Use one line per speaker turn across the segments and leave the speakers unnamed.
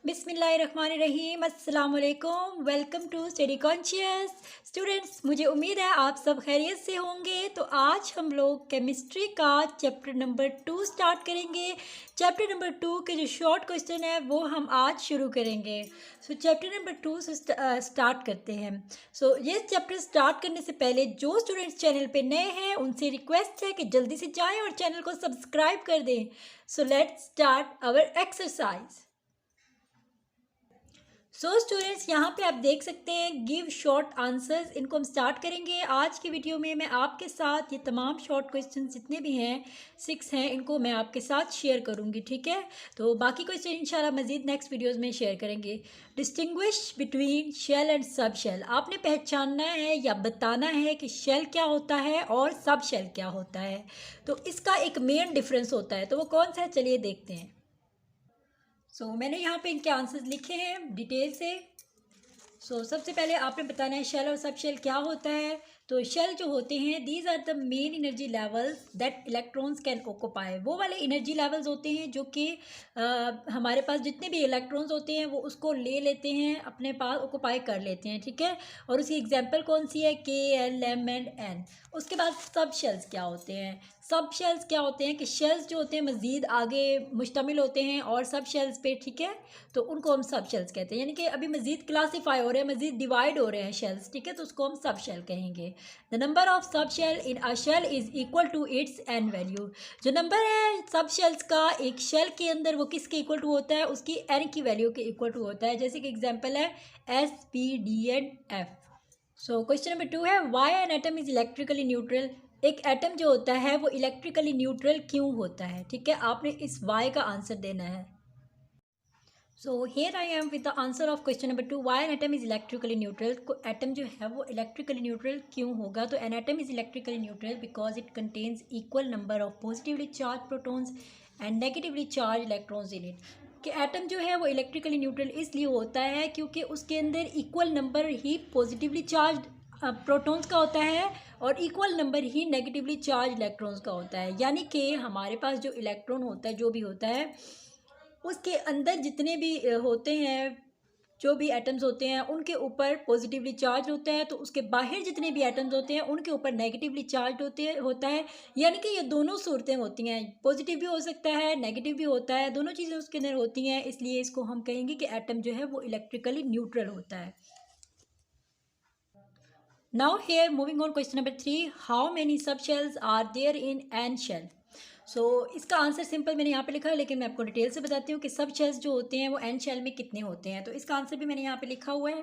बिस्मिल्लाहिर्रहमानिर्रहीम अस्सलाम वालेकुम। Welcome to study conscious students. मुझे उम्मीद है आप सब खैरियत से होंगे। तो आज हम लोग केमिस्ट्री का चैप्टर नंबर 2 स्टार्ट करेंगे। चैप्टर नंबर 2 के जो शॉर्ट क्वेश्चन है वो हम आज शुरू करेंगे। चैप्टर नंबर 2 से स्टार्ट करते हैं। ये चैप्टर स्टार्ट करने से पहले जो स्टूडेंट्स चैनल पे नए हैं उनसे रिक्वेस्ट है कि जल्दी से जाएँ और चैनल को सब्सक्राइब कर दें। Let's start our exercise. Students, यहाँ पे आप देख सकते हैं गिव शॉर्ट आंसर्स। इनको हम स्टार्ट करेंगे। आज की वीडियो में मैं आपके साथ ये तमाम शॉर्ट क्वेश्चन जितने भी हैं 6 हैं, इनको मैं आपके साथ शेयर करूँगी। ठीक है, तो बाकी क्वेश्चन इंशाल्लाह मज़ीद नेक्स्ट वीडियोज़ में शेयर करेंगे। Distinguish between shell and sub shell. आपने पहचानना है या बताना है कि शेल क्या होता है और सब शेल क्या होता है। तो इसका एक मेन डिफरेंस होता है, तो वो कौन सा है, चलिए देखते हैं। मैंने यहाँ पे इनके आंसर्स लिखे हैं डिटेल से। सबसे पहले आपने बताना है शेल और सब शेल क्या होता है। तो शेल जो होते हैं, these are the main energy levels that electrons can occupy. वो वाले एनर्जी लेवल्स होते हैं जो कि हमारे पास जितने भी इलेक्ट्रॉन्स होते हैं वो उसको ले लेते हैं, अपने पास ऑक्यूपाई कर लेते हैं। ठीक है, और उसकी एग्जांपल कौन सी है, के, एल, एम एंड एन। उसके बाद सब शेल्स क्या होते हैं। सब शेल्स क्या होते हैं कि शेल्स जो होते हैं मज़ीद आगे मुश्तमिल होते हैं और सब शेल्स पे। ठीक है, तो उनको हम सब शेल्स कहते हैं, यानी कि अभी मज़ीद क्लासीफाई हो रहे हैं, मज़ीद डिवाइड हो रहे हैं शेल्स। ठीक है, तो उसको हम सब शेल कहेंगे। The number of sub shell in a shell is equal to its n value. जो नंबर है सब शेल्स का एक शेल के अंदर वो किसके इक्वल टू होता है, उसकी एन की वैल्यू के इक्वल टू होता है। जैसे कि एग्जाम्पल है s, p, d and f. Question number 2 है why an atom is electrically neutral. एक एटम जो होता है वो इलेक्ट्रिकली न्यूट्रल क्यों होता है। ठीक है, आपने इस वाई का आंसर देना है। Here I am with the answer of question number 2, why an atom is electrically neutral। Atom जो है वो इलेक्ट्रिकली न्यूट्रल क्यों होगा। तो an atom is electrically neutral because it contains equal number of positively charge protons and negatively charge electrons in it. कि atom जो है वो इलेक्ट्रिकली न्यूट्रल इसलिए होता है क्योंकि उसके अंदर इक्वल नंबर ही पॉजिटिवली चार्ज प्रोटॉन्स का होता है और इक्वल नंबर ही नेगेटिवली चार्ज इलेक्ट्रॉन्स का होता है। यानी कि हमारे पास जो इलेक्ट्रॉन होता है, जो भी होता है, उसके अंदर जितने भी होते हैं, जो भी एटम्स होते हैं उनके ऊपर पॉजिटिवली चार्ज होता है, तो उसके बाहर जितने भी एटम्स होते हैं उनके ऊपर नेगेटिवली चार्ज होता है। यानी कि ये दोनों सूरतें होती हैं, पॉजिटिव भी हो सकता है, नेगेटिव भी होता है, दोनों चीज़ें उसके अंदर होती हैं। इसलिए इसको हम कहेंगे कि एटम जो है वो इलेक्ट्रिकली न्यूट्रल होता है। Now here moving on question number 3, how many sub shells are there in n shell. इसका आंसर सिंपल मैंने यहाँ पे लिखा है, लेकिन मैं आपको डिटेल से बताती हूँ कि सब शेल्स जो होते हैं वो एन शेल में कितने होते हैं। तो इसका आंसर भी मैंने यहाँ पे लिखा हुआ है।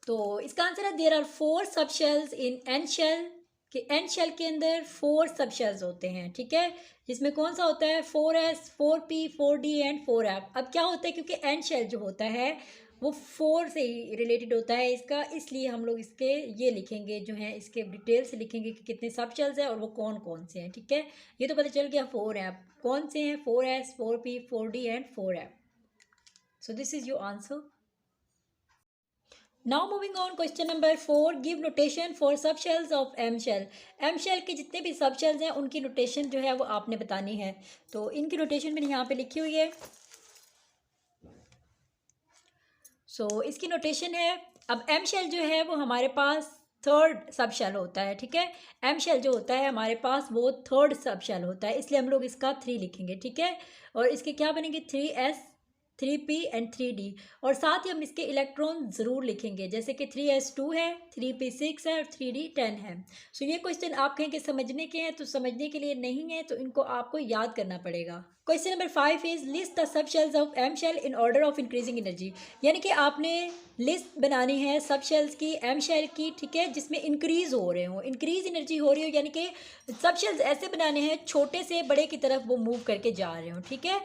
तो इसका आंसर है there are 4 sub shells in n shell. कि एन शेल के अंदर 4 सब शेल्स होते हैं। ठीक है, जिसमें कौन सा होता है 4s, 4p, 4d and 4f। अब क्या होता है, क्योंकि एन शेल जो होता है वो 4 से ही रिलेटेड होता है इसका, इसलिए हम लोग इसके ये लिखेंगे जो है, इसके डिटेल से लिखेंगे कि कितने सब शेल्स हैं और वो कौन कौन से हैं। ठीक है, ये तो पता चल गया 4 हैं। अब कौन से हैं, 4s, 4p, 4d and 4f। This is your answer. Now moving on question number 4, give notation for sub shells of M shell. M shell के जितने भी सब शेल्स हैं उनकी नोटेशन जो है वो आपने बतानी है। तो इनकी नोटेशन मैंने यहाँ पे लिखी हुई है। इसकी नोटेशन है, अब एम शेल जो है वो हमारे पास थर्ड सब शेल होता है। ठीक है, एम शेल जो होता है हमारे पास वो थर्ड सब शेल होता है, इसलिए हम लोग इसका 3 लिखेंगे। ठीक है, और इसके क्या बनेंगे 3s, 3p एंड 3d। और साथ ही हम इसके इलेक्ट्रॉन ज़रूर लिखेंगे, जैसे कि 3s 2 है, 3p 6 है और 3d 10 है। ये क्वेश्चन आप कहें कि समझने के हैं, तो समझने के लिए नहीं है, तो इनको आपको याद करना पड़ेगा। Question number 5 is list the sub shells of M shell in order of increasing energy. यानी कि आपने लिस्ट बनानी है सब शेल्स की, एम शेल की। ठीक है, जिसमें इंक्रीज हो रहे हो, इंक्रीज एनर्जी हो रही हो, यानी कि सब शेल्स ऐसे बनाने हैं छोटे से बड़े की तरफ वो मूव करके जा रहे हो। ठीक है,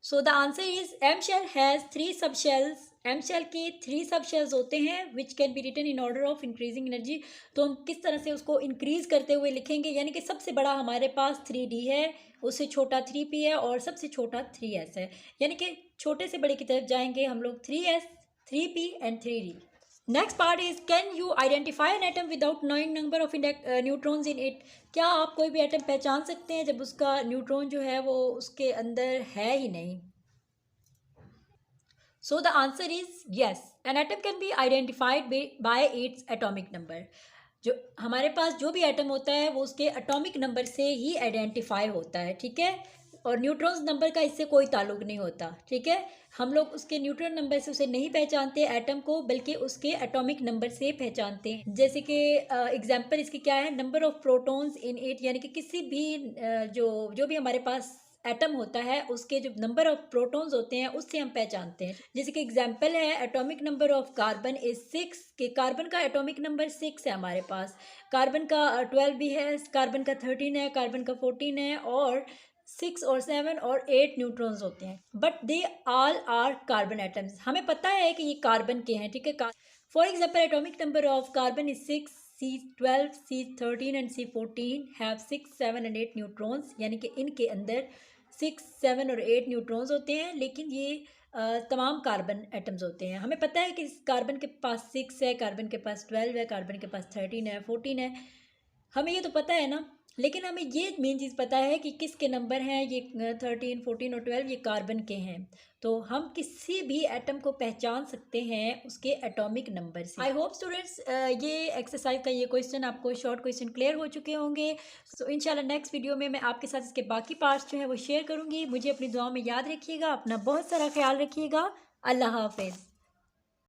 the answer is M shell has 3 sub shells. M shell के 3 सब शेल्स होते हैं which can be written in order of increasing energy. तो हम किस तरह से उसको इंक्रीज करते हुए लिखेंगे, यानी कि सबसे बड़ा हमारे पास 3d है, उससे छोटा 3p है और सबसे छोटा 3s है। यानी कि छोटे से बड़े की तरफ जाएंगे हम लोग 3s, 3p and 3d। Next part is can you identify an atom without knowing number of neutrons in it. क्या आप कोई भी एटम पहचान सकते हैं जब उसका न्यूट्रॉन जो है वो उसके अंदर है ही नहीं। So the answer is yes, an atom can be identified by its atomic number. जो हमारे पास जो भी एटम होता है वो उसके एटॉमिक नंबर से ही आइडेंटिफाई होता है, ठीक है। और न्यूट्रॉन्स नंबर का इससे कोई ताल्लुक नहीं होता, ठीक है। हम लोग उसके न्यूट्रॉन नंबर से उसे नहीं पहचानते एटम को, बल्कि उसके एटॉमिक नंबर से पहचानते हैं। जैसे कि एग्जांपल इसकी क्या है, number of protons in it, यानी कि किसी भी जो भी हमारे पास एटम होता है उसके जो नंबर ऑफ प्रोटॉन्स होते हैं उससे हम पहचानते हैं। जैसे कि एग्जांपल है atomic number of carbon is 6, के कार्बन का एटॉमिक नंबर 6 है हमारे पास। कार्बन का 12 भी है, कार्बन का 13 है, कार्बन का 14 है, और 6 और 7 और 8 न्यूट्रॉन्स होते हैं। But they all are carbon atoms, हमें पता है कि ये कार्बन के हैं, ठीक है। For example atomic number of carbon is 6, C12, C13 and C14 have 6, 7 and 8 neutrons, यानी कि इनके अंदर 6, 7 और 8 न्यूट्रॉन्स होते हैं, लेकिन ये तमाम कार्बन एटम्स होते हैं। हमें पता है कि कार्बन के पास 6 है, कार्बन के पास 12 है, कार्बन के पास 13 है, 14 है, हमें ये तो पता है ना। लेकिन हमें ये मेन चीज़ पता है कि किसके नंबर हैं, ये 13, 14 और 12 ये कार्बन के हैं। तो हम किसी भी एटम को पहचान सकते हैं उसके एटॉमिक नंबर से। आई होप स्टूडेंट्स ये एक्सरसाइज का ये क्वेश्चन आपको शॉर्ट क्वेश्चन क्लियर हो चुके होंगे। सो इंशाल्लाह नेक्स्ट वीडियो में मैं आपके साथ इसके बाकी पार्ट्स जो है वो शेयर करूँगी। मुझे अपनी दुआ में याद रखिएगा, अपना बहुत सारा ख्याल रखिएगा। अल्लाह हाफिज़।